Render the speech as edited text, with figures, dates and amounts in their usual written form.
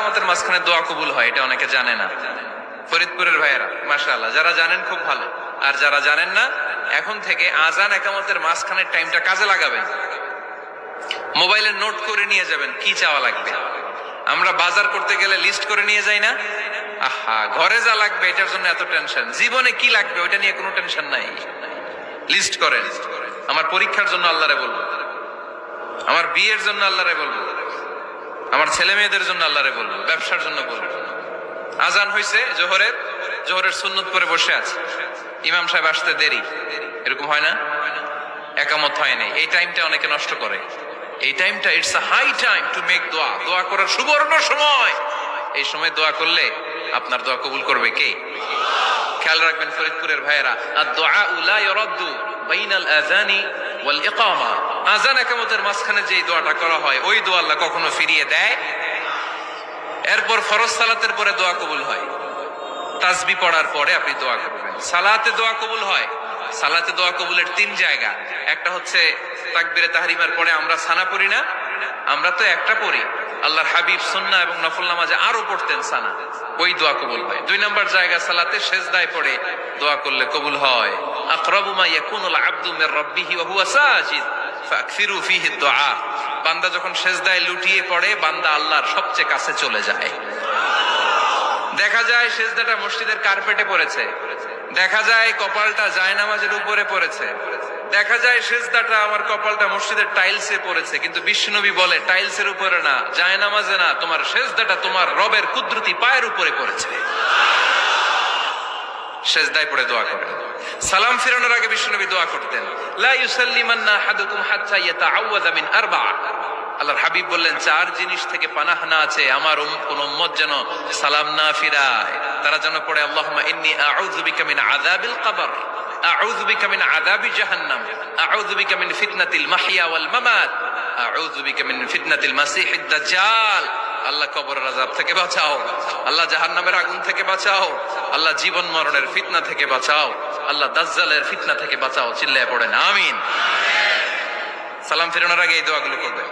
একামতের মাঝখানে দোয়া কবুল হয়, এটা অনেকে জানে না। ফরিদপুরের ভাইয়েরা মাশাআল্লাহ, যারা জানেন খুব ভালো, আর যারা জানেন না এখন থেকে আজান একামতের মাঝখানের টাইমটা কাজে লাগাবেন। মোবাইলে নোট করে নিয়ে যাবেন কি চাওয়া লাগবে। আমরা বাজার করতে গেলে লিস্ট করে নিয়ে যাই না? আহা, ঘরে যা লাগবে এটার জন্য এত টেনশন, জীবনে কি লাগবে ওইটা নিয়ে কোনো টেনশন নাই। লিস্ট করেন। আমার পরীক্ষার জন্য আল্লাহরে বলবো, আমার বিয়ের জন্য আল্লাহরে বলবো, আমার ছেলে মেয়েদের জন্য আল্লাহরে বলবো, ব্যবসার জন্য বলবো। আজান হয়েছে জোহরের, জোহরের সুন্নত পরে বসে আছে, ইমাম সাহেব আসতে দেরি, এরকম হয় না? একামত হয় নাই, এই টাইমটা অনেকে নষ্ট করে। এই টাইমটা it's a high time to make দোয়া, দোয়া করার সুবর্ণ সময়। এই সময় দোয়া করলে আপনার দোয়া কবুল করবে কে? খেয়াল রাখবেন ফরিদপুরের ভাইয়েরা, আদ-দুআ লা ইউরাদ্দু বাইনাল আযানি ওয়াল ইকামা। আযান একামতের মাঝখানে যে দোয়াটা করা হয় ওই দোয়া আল্লাহ কখনো ফিরিয়ে দেয়। এরপর ফরজ সালাতের পরে দোয়া কবুল হয়, তাসবিহ পড়ার পরে আপনি দোয়া করবেন। সালাতে দোয়া কবুল হয়, সালাতে দোয়া কবুলের 3 জায়গা। একটা হচ্ছে তাকবীরে তাহরিমার পরে আমরা সানা পড়ি না, আমরা তো একটা পড়ি, আল্লাহর হাবিব সুন্নাহ এবং নফল নামাজে আরো পড়তেন সানা, ওই দোয়া কবুল হয়। 2 নম্বর জায়গা সালাতে সেজদায় পড়ে দোয়া করলে কবুল হয়। আকরাবু মা ইয়াকুনুল আবদু মির রাব্বিহি ওয়া হুয়া সাজিদ ফাকসিরু ফীহি দুআ। বান্দা যখন সেজদায় লুটিয়ে পড়ে বান্দা আল্লাহর সবচেয়ে কাছে চলে যায়। দেখা যায় সেজদাটা মসজিদের কার্পেটে পড়েছে, দেখা যায় কপালটা জায়নামাজের উপরে পড়েছে, দেখা যায় সেজদাটা আমার কপালটা মসজিদের টাইলসে পড়েছে, কিন্তু বিশ্বনবী বলে টাইলসের উপরে না, জায়নামাজে না, তোমার সেজদাটা তোমার রবের কুদরতি পায়ের উপরে পড়েছে। সেজদায় পড়ে দোয়া করেন। সালাম ফিরানোর আগে বিশ্বনবী দোয়া করতেন, লা ইউসাল্লিমান্না আহাদুকুম হাত্তা ইয়াতাআওয়াযা মিন আরবা'a। আল্লাহর হাবিব বললেন 4 জিনিস থেকে পানাহ না আছে আমার কোন উম্মত যেন সালাম না ফিরায়। তারা যেন পড়ে আল্লাহুম্মা ইন্নী আউযু বিকা মিন আযাবিল কবর, আউযু বিকা মিন আযাবি জাহান্নাম, আউযু বিকা মিন ফিতনাতিল মাহইয়া ওয়াল মামাত, আউযু বিকা মিন ফিতনাতিল মাসিহিদ দাজ্জাল। আল্লাহ কবরের আযাব থেকে বাঁচাও, আল্লাহ জাহান্নামের আগুন থেকে বাঁচাও, আল্লাহ জীবন মরণের ফিতনা থেকে বাঁচাও, আল্লাহ দাজ্জালের ফিতনা থেকে বাঁচাও। চিল্লায়ে পড়েন আমিন। সালাম ফিরানোর আগে এই দোয়াগুলো করবেন।